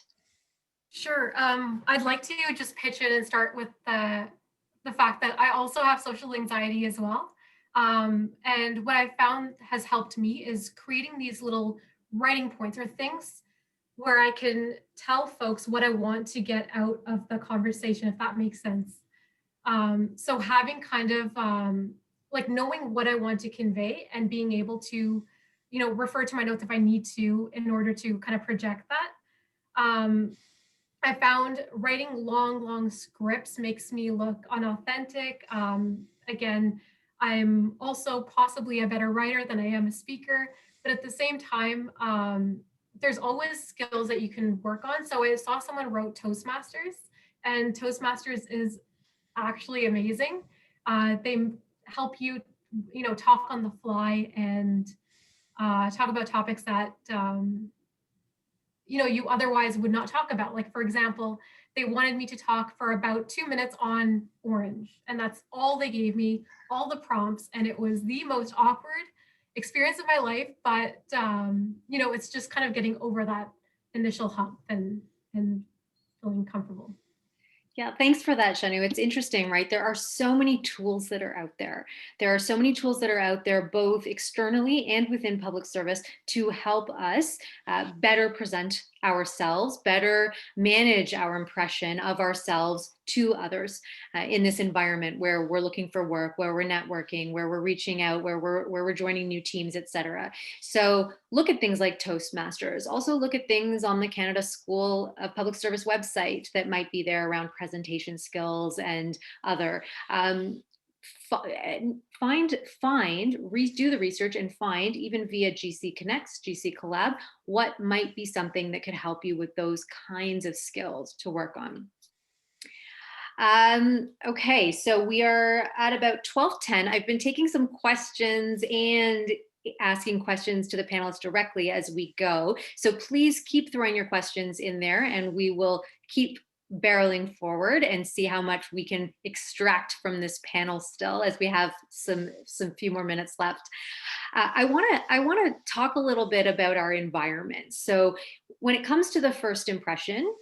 Sure. I'd like to just pitch it and start with the fact that I also have social anxiety as well. And what I found has helped me is creating these little writing points or things where I can tell folks what I want to get out of the conversation, if that makes sense. So having kind of like knowing what I want to convey and being able to, refer to my notes if I need to in order to kind of project that. I found writing long scripts makes me look unauthentic. Again, I'm also possibly a better writer than I am a speaker, but at the same time, there's always skills that you can work on. So I saw someone wrote Toastmasters, and Toastmasters is actually amazing. They help you, talk on the fly and talk about topics that you otherwise would not talk about. Like, for example, they wanted me to talk for about 2 minutes on orange, and that's all they gave me, all the prompts, and it was the most awkward experience of my life. But it's just kind of getting over that initial hump and feeling comfortable. Yeah, thanks for that, Shanu. It's interesting, right? There are so many tools that are out there. There are so many tools that are out there, both externally and within public service, to help us better present ourselves, better manage our impression of ourselves to others in this environment where we're looking for work, where we're networking, where we're reaching out, where we're joining new teams, etc. So look at things like Toastmasters. Also look at things on the Canada School of Public Service website that might be there around presentation skills and other. Do the research and find, even via GC Connects, GC Collab, what might be something that could help you with those kinds of skills to work on. Okay, so we are at about 12:10. I've been taking some questions and asking questions to the panelists directly as we go. So please keep throwing your questions in there and we will keep barreling forward and see how much we can extract from this panel still, as we have some few more minutes left. I want to talk a little bit about our environment. So when it comes to the first impression,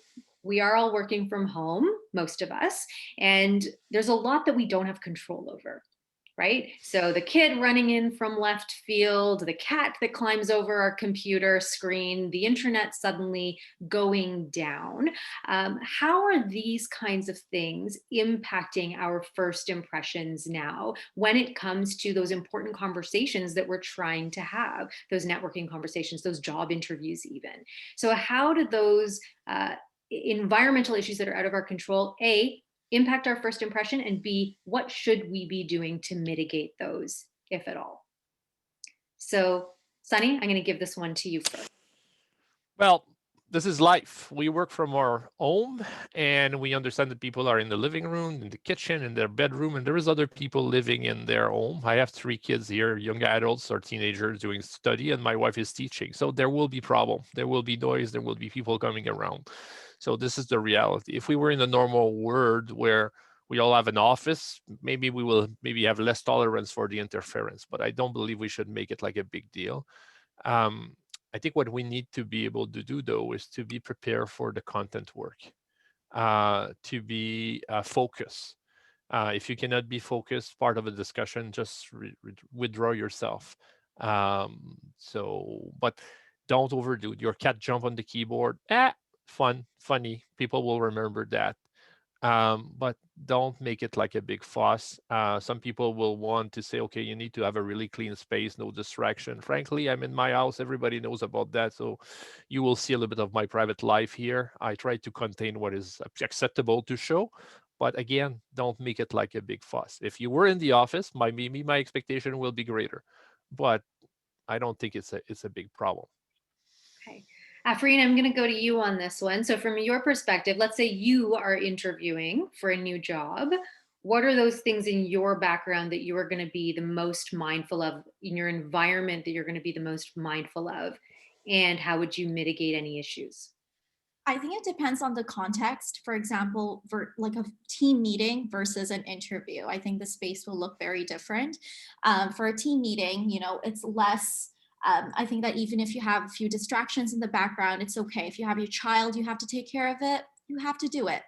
we are all working from home, most of us, and there's a lot that we don't have control over. Right? So the kid running in from left field, the cat that climbs over our computer screen, the internet suddenly going down. How are these kinds of things impacting our first impressions now when it comes to those important conversations that we're trying to have, those networking conversations, those job interviews even? So how do those environmental issues that are out of our control, A, impact our first impression, and B, what should we be doing to mitigate those, if at all? So, Sunny, I'm going to give this one to you first. Well, this is life. We work from our home and we understand that people are in the living room, in the kitchen, in their bedroom, and there is other people living in their home. I have 3 kids here, young adults or teenagers doing study, and my wife is teaching. So there will be problem. There will be noise. There will be people coming around. So this is the reality. If we were in a normal world where we all have an office, maybe we will have less tolerance for the interference, but I don't believe we should make it like a big deal. I think what we need to be able to do, though, is to be prepared for the content work, to be focused. If you cannot be focused, part of a discussion, just withdraw yourself. But don't overdo it. Your cat jump on the keyboard, funny. People will remember that. But don't make it like a big fuss. Some people will want to say, okay, you need to have a really clean space, no distraction. Frankly, I'm in my house. Everybody knows about that. So you will see a little bit of my private life here. I try to contain what is acceptable to show. But again, don't make it like a big fuss. If you were in the office, maybe my expectation will be greater. But I don't think it's a big problem. Okay. Afrine, I'm going to go to you on this one. So from your perspective, let's say you are interviewing for a new job. What are those things in your background that you are going to be the most mindful of, in your environment that you're going to be the most mindful of? And how would you mitigate any issues? I think it depends on the context. For example, for like a team meeting versus an interview, I think the space will look very different. For a team meeting, it's less. I think that even if you have a few distractions in the background, it's okay. If you have your child, you have to take care of it, you have to do it.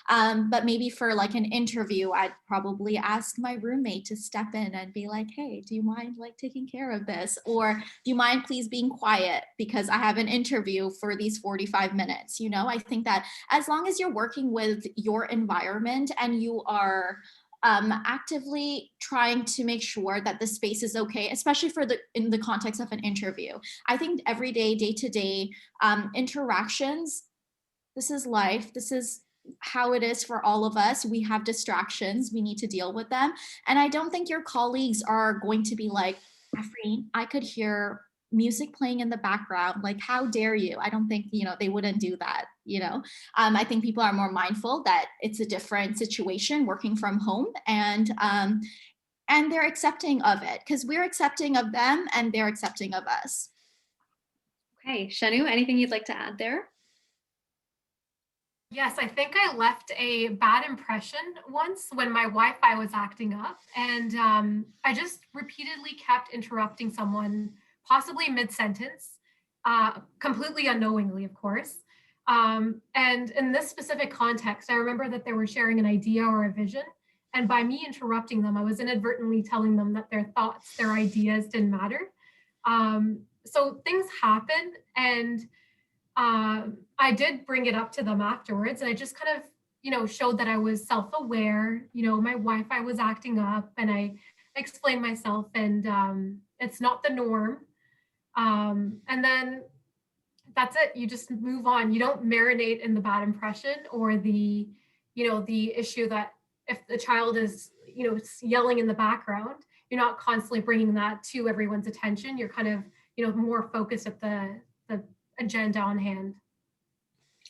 But maybe for like an interview, I'd probably ask my roommate to step in and be like, hey, do you mind like taking care of this? Or do you mind please being quiet because I have an interview for these 45 minutes? I think that as long as you're working with your environment and you are actively trying to make sure that the space is okay, especially in the context of an interview. I think everyday, day-to-day interactions, this is life. This is how it is for all of us. We have distractions. We need to deal with them. And I don't think your colleagues are going to be like, Afrine, I could hear music playing in the background. Like, how dare you? I don't think, they wouldn't do that, I think people are more mindful that it's a different situation working from home, and they're accepting of it because we're accepting of them and they're accepting of us. Okay, Shanu, anything you'd like to add there? Yes, I think I left a bad impression once when my Wi-Fi was acting up, and I just repeatedly kept interrupting someone, possibly mid-sentence, completely unknowingly, of course. And in this specific context, I remember that they were sharing an idea or a vision, and by me interrupting them, I was inadvertently telling them that their thoughts, their ideas didn't matter. So things happen, and I did bring it up to them afterwards, and I just kind of, showed that I was self-aware. My Wi-Fi was acting up, and I explained myself, and it's not the norm. And then that's it. You just move on. You don't marinate in the bad impression or the issue that if the child is, yelling in the background, you're not constantly bringing that to everyone's attention. You're kind of, more focused at the agenda on hand.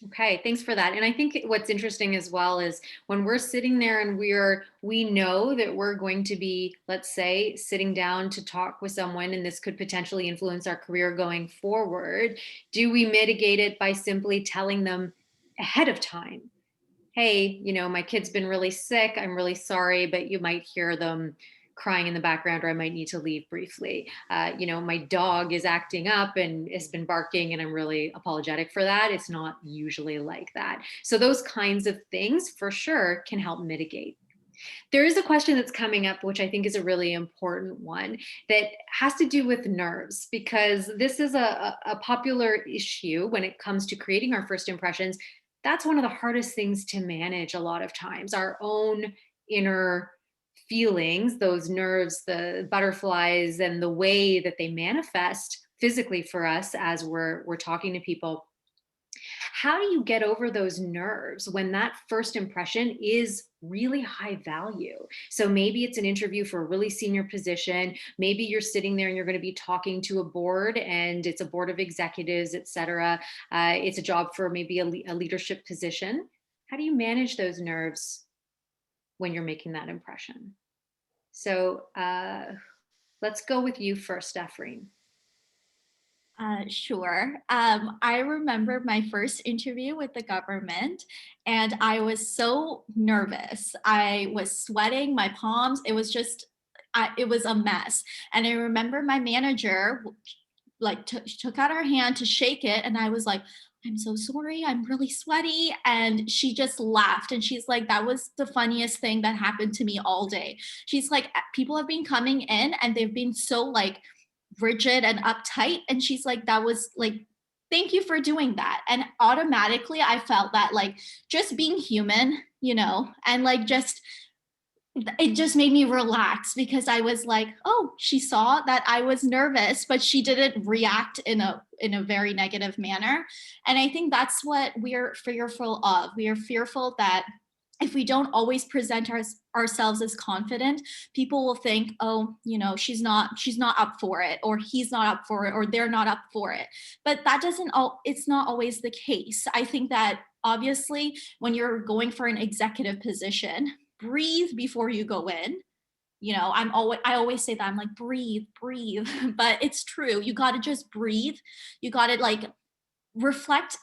Okay, thanks for that. And I think what's interesting as well is when we're sitting there and we know that we're going to be, let's say, sitting down to talk with someone, and this could potentially influence our career going forward, do we mitigate it by simply telling them ahead of time, hey, my kid's been really sick. I'm really sorry, but you might hear them crying in the background, or I might need to leave briefly. My dog is acting up and has been barking, and I'm really apologetic for that. It's not usually like that. So those kinds of things for sure can help mitigate. There is a question that's coming up, which I think is a really important one, that has to do with nerves, because this is a popular issue when it comes to creating our first impressions. That's one of the hardest things to manage a lot of times, our own inner feelings, those nerves, the butterflies, and the way that they manifest physically for us as we're talking to people. How do you get over those nerves when that first impression is really high value? So maybe it's an interview for a really senior position. Maybe you're sitting there and you're going to be talking to a board, and it's a board of executives, et cetera. It's a job for maybe a leadership position. How do you manage those nerves when you're making that impression? So let's go with you first, Efreen. Sure. I remember my first interview with the government, and I was so nervous. I was sweating, my palms. It was just, it was a mess. And I remember my manager like took out her hand to shake it, and I was like, I'm so sorry, I'm really sweaty. And she just laughed, and she's like, that was the funniest thing that happened to me all day. She's like, people have been coming in and they've been so like rigid and uptight, and she's like, that was like, thank you for doing that. And automatically I felt that like just being human, and like just it just made me relax, because I was like, oh, she saw that I was nervous, but she didn't react in a very negative manner. And I think that's what we're fearful of. We are fearful that if we don't always present ourselves as confident, people will think, oh, she's not up for it, or he's not up for it, or they're not up for it. But it's not always the case. I think that obviously when you're going for an executive position, breathe before you go in. I always say that, I'm like, breathe, but it's true. You got to just breathe. You got to like reflect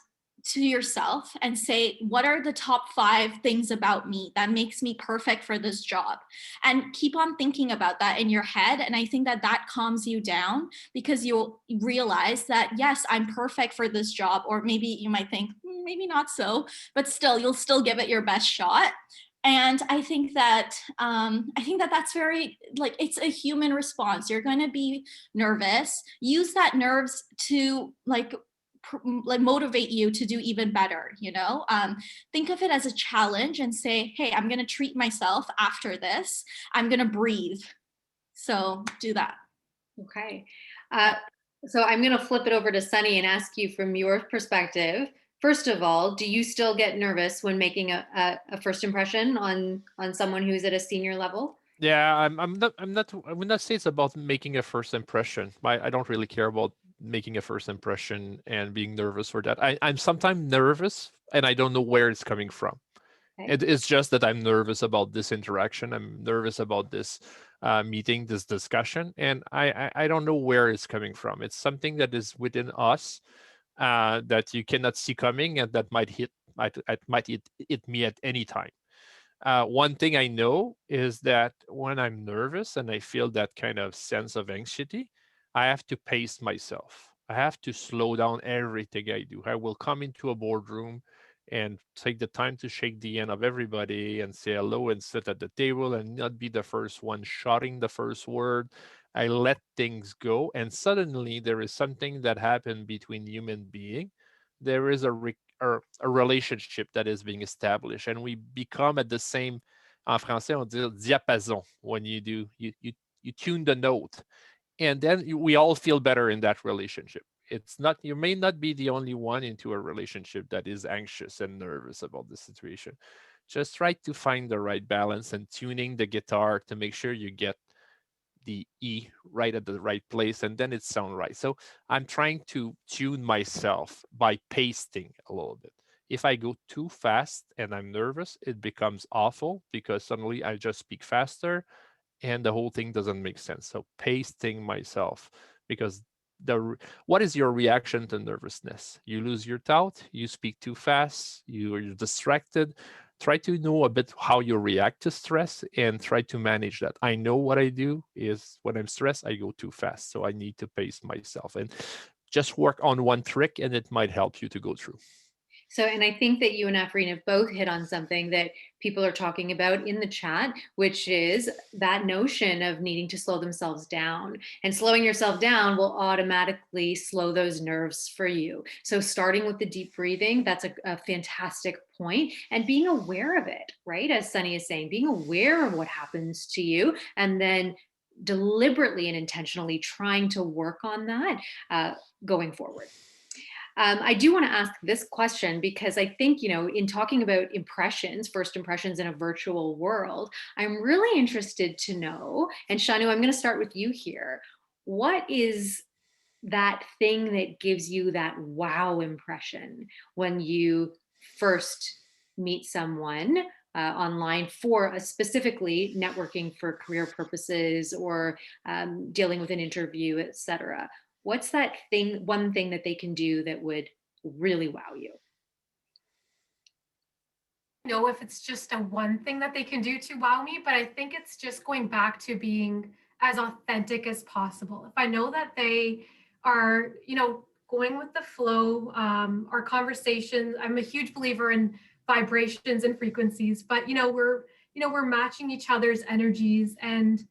to yourself and say, what are the top 5 things about me that makes me perfect for this job? And keep on thinking about that in your head. And I think that calms you down, because you'll realize that, yes, I'm perfect for this job. Or maybe you might think, maybe not so, but still, you'll still give it your best shot. And I think that that's very, like, it's a human response. You're going to be nervous. Use that nerves to like motivate you to do even better. Think of it as a challenge and say, hey, I'm going to treat myself after this. I'm going to breathe. So do that. Okay. So I'm going to flip it over to Sunny and ask you, from your perspective, first of all, do you still get nervous when making a first impression on someone who's at a senior level? Yeah, I'm not. I would not say it's about making a first impression. I don't really care about making a first impression and being nervous for that. I'm sometimes nervous and I don't know where it's coming from. Okay. It's just that I'm nervous about this interaction. I'm nervous about this meeting, this discussion, and I don't know where it's coming from. It's something that is within us that you cannot see coming, and that might hit me at any time. One thing I know is that when I'm nervous and I feel that kind of sense of anxiety, I have to pace myself. I have to slow down everything I do. I will come into a boardroom and take the time to shake the hand of everybody and say hello and sit at the table and not be the first one shouting the first word. I let things go. And suddenly there is something that happened between human beings there is a relationship that is being established, and we become at the same, en français on dit diapason, when you tune the note, and then we all feel better in that relationship. It's not, you may not be the only one into a relationship that is anxious and nervous about the situation. Just try to find the right balance and tuning the guitar to make sure you get the E right at the right place, and then it sounds right. So I'm trying to tune myself by pasting a little bit. If I go too fast and I'm nervous, it becomes awful because suddenly I just speak faster and the whole thing doesn't make sense. So pasting myself, because what is your reaction to nervousness? You lose your thought, you speak too fast, you're distracted. Try to know a bit how you react to stress and try to manage that. I know what I do is when I'm stressed, I go too fast. So I need to pace myself and just work on one trick, and it might help you to go through. So, and I think that you and Afreen have both hit on something that people are talking about in the chat, which is that notion of needing to slow themselves down. And slowing yourself down will automatically slow those nerves for you. So, starting with the deep breathing, that's a fantastic point. And being aware of it, right? As Sunny is saying, being aware of what happens to you, and then deliberately and intentionally trying to work on that going forward. I do want to ask this question because I think, in talking about impressions, first impressions in a virtual world, I'm really interested to know, and Shanu, I'm going to start with you here. What is that thing that gives you that wow impression when you first meet someone online for specifically networking for career purposes or dealing with an interview, etc.? What's that thing, one thing that they can do that would really wow you? Know if it's just a one thing that they can do to wow me, but I think it's just going back to being as authentic as possible. If I know that they are, going with the flow, our conversations, I'm a huge believer in vibrations and frequencies, but we're matching each other's energies, and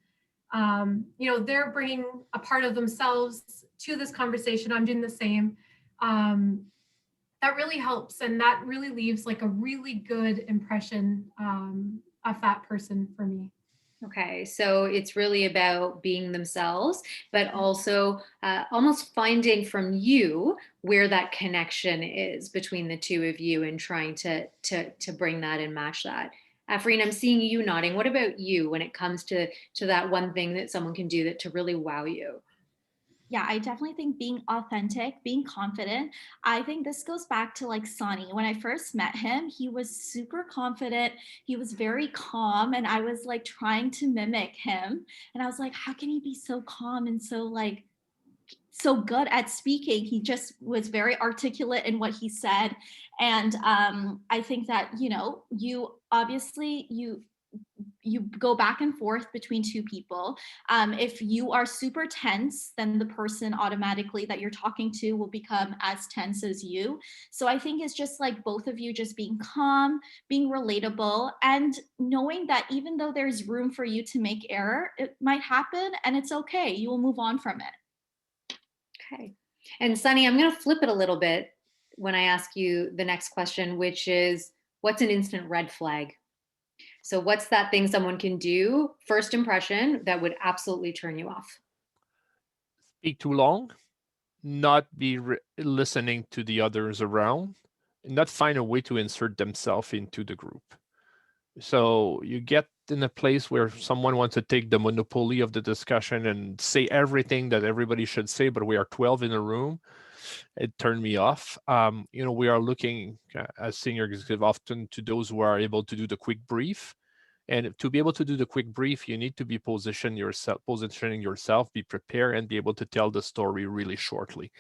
they're bringing a part of themselves to this conversation. I'm doing the same. That really helps, and that really leaves like a really good impression of that person for me. Okay, so it's really about being themselves, but also almost finding from you where that connection is between the two of you and trying to bring that and match that. Afreen, I'm seeing you nodding. What about you when it comes to that one thing that someone can do that to really wow you? Yeah, I definitely think being authentic, being confident. I think this goes back to like Sonny. When I first met him, he was super confident. He was very calm. And I was like trying to mimic him. And I was like, how can he be so calm and so good at speaking? He just was very articulate in what he said. And I think that, you obviously, you go back and forth between two people. If you are super tense, then the person automatically that you're talking to will become as tense as you. So I think it's just like both of you just being calm, being relatable, and knowing that even though there's room for you to make error, it might happen and it's okay. You will move on from it. Okay. And Sunny, I'm going to flip it a little bit when I ask you the next question, which is, what's an instant red flag? So what's that thing someone can do, first impression, that would absolutely turn you off? Speak too long, not be listening to the others around, and not find a way to insert themselves into the group. So you get in a place where someone wants to take the monopoly of the discussion and say everything that everybody should say, but we are 12 in a room. It turned me off. We are looking as senior executive often to those who are able to do the quick brief. And to be able to do the quick brief, you need to be positioning yourself, be prepared, and be able to tell the story really shortly.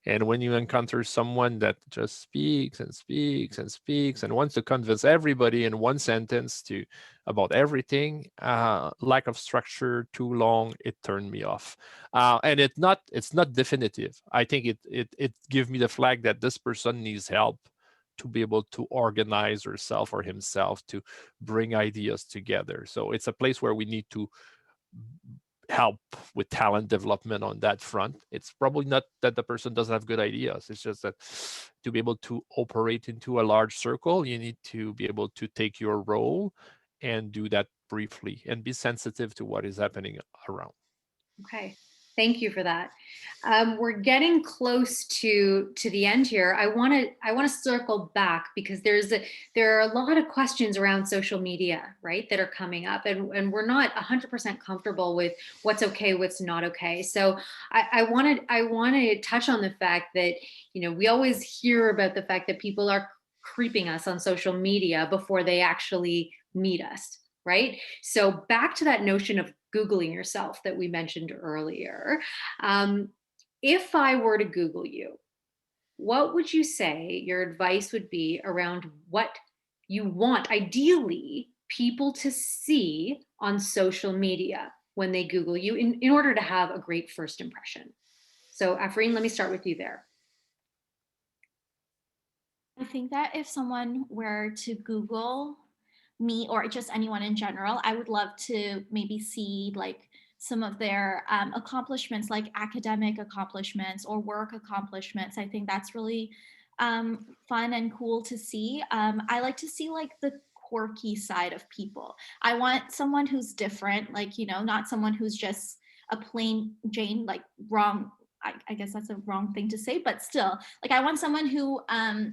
And when you encounter someone that just speaks and speaks and speaks and wants to convince everybody in one sentence about everything, lack of structure, too long, it turned me off. And it's not definitive. I think it gives me the flag that this person needs help to be able to organize herself or himself to bring ideas together. So it's a place where we need to help with talent development on that front. It's probably not that the person doesn't have good ideas. It's just that to be able to operate into a large circle, you need to be able to take your role and do that briefly and be sensitive to what is happening around. Okay, thank you for that. We're getting close to the end here. I want to circle back because there are a lot of questions around social media, right, that are coming up, and we're not 100% comfortable with what's okay, what's not okay. So I want to touch on the fact that, you know, we always hear about the fact that people are creeping us on social media before they actually meet us, right? So back to that notion of Googling yourself that we mentioned earlier. If I were to Google you, what would you say your advice would be around what you want, ideally, people to see on social media when they Google you in order to have a great first impression? So Afreen, let me start with you there. I think that if someone were to Google me or just anyone in general, I would love to maybe see like some of their accomplishments, like academic accomplishments or work accomplishments. I think that's really fun and cool to see. I like to see like the quirky side of people. I want someone who's different, like, you know, not someone who's just a plain Jane, like wrong. I guess that's a wrong thing to say, but still, like I want someone who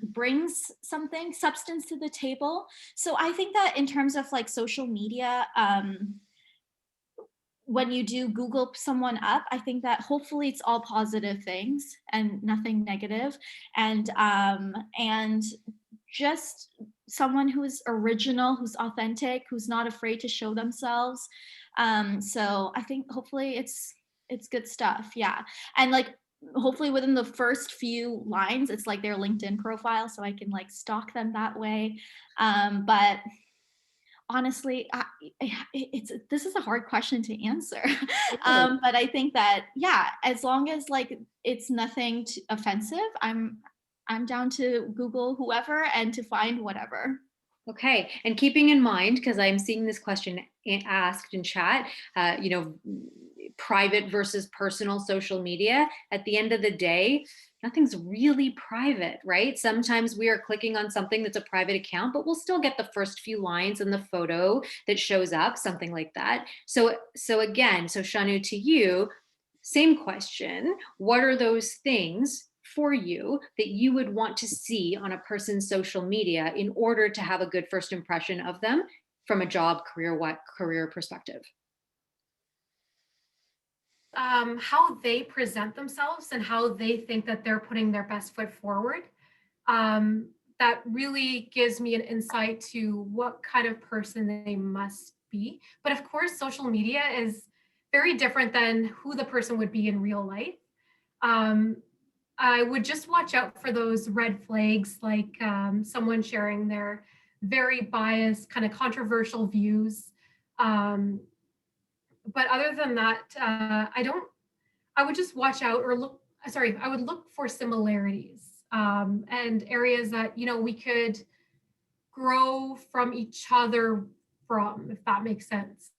brings something, substance to the table. So I think that in terms of like social media, when you do Google someone up, I think that hopefully it's all positive things and nothing negative, and just someone who's original, who's authentic, who's not afraid to show themselves. So I think hopefully it's good stuff. Yeah. And like hopefully within the first few lines, it's like their LinkedIn profile, so I can like stalk them that way. But honestly, this is a hard question to answer. But I think that, yeah, as long as like it's nothing offensive, I'm down to Google whoever and to find whatever. Okay, and keeping in mind, because I'm seeing this question asked in chat, you know, private versus personal social media, at the end of the day, nothing's really private, right? Sometimes we are clicking on something that's a private account, but we'll still get the first few lines in the photo that shows up, something like that. So again, so Shanu, to you, same question. What are those things for you that you would want to see on a person's social media in order to have a good first impression of them from a job, career perspective? How they present themselves and how they think that they're putting their best foot forward. That really gives me an insight to what kind of person they must be. But of course, social media is very different than who the person would be in real life. I would just watch out for those red flags, like someone sharing their very biased, kind of controversial views. But other than that, I would just watch out I would look for similarities and areas that, you know, we could grow from each other from, if that makes sense.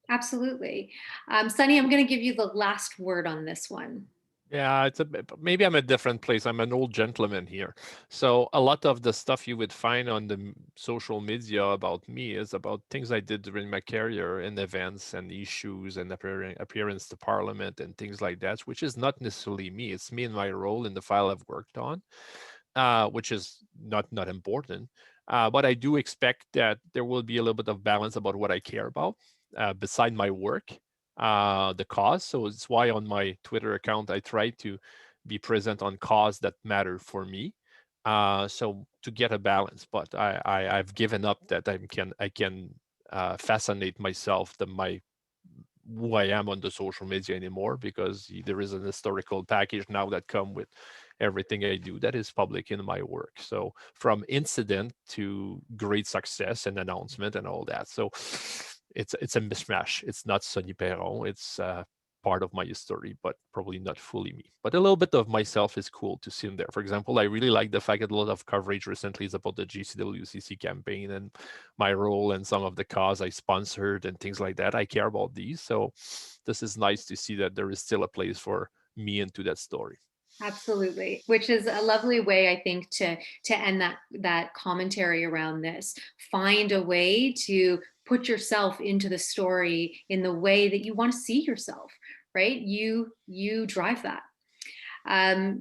Absolutely. Sunny, I'm going to give you the last word on this one. Yeah, maybe I'm a different place. I'm an old gentleman here. So a lot of the stuff you would find on the social media about me is about things I did during my career and events and issues and appearance to parliament and things like that, which is not necessarily me. It's me and my role in the file I've worked on, which is not important. But I do expect that there will be a little bit of balance about what I care about beside my work. The cause. So it's why on my Twitter account, I try to be present on cause that matter for me. So to get a balance, but I've given up that I can fascinate myself who I am on the social media anymore, because there is an historical package now that come with everything I do that is public in my work. So from incident to great success and announcement and all that. So it's a mismatch. It's not Sonny Perron. It's part of my story, but probably not fully me. But a little bit of myself is cool to see in there. For example, I really like the fact that a lot of coverage recently is about the GCWCC campaign and my role and some of the cause I sponsored and things like that. I care about these. So this is nice to see that there is still a place for me into that story. Absolutely, which is a lovely way, I think, to end that commentary around this. Find a way to put yourself into the story in the way that you want to see yourself, right? You drive that.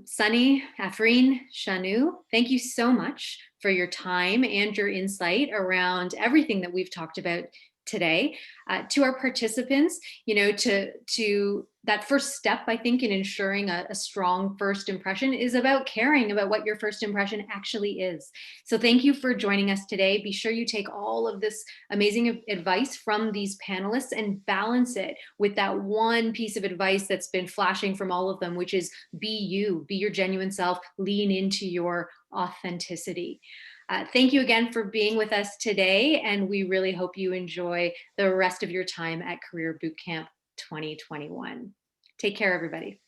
Sunny, Afreen, Shanu, thank you so much for your time and your insight around everything that we've talked about today. To our participants, to that first step, I think, in ensuring a strong first impression is about caring about what your first impression actually is. So thank you for joining us today. Be sure you take all of this amazing advice from these panelists and balance it with that one piece of advice that's been flashing from all of them, which is be you, be your genuine self, lean into your authenticity. Thank you again for being with us today, and we really hope you enjoy the rest of your time at Career Bootcamp 2021. Take care, everybody.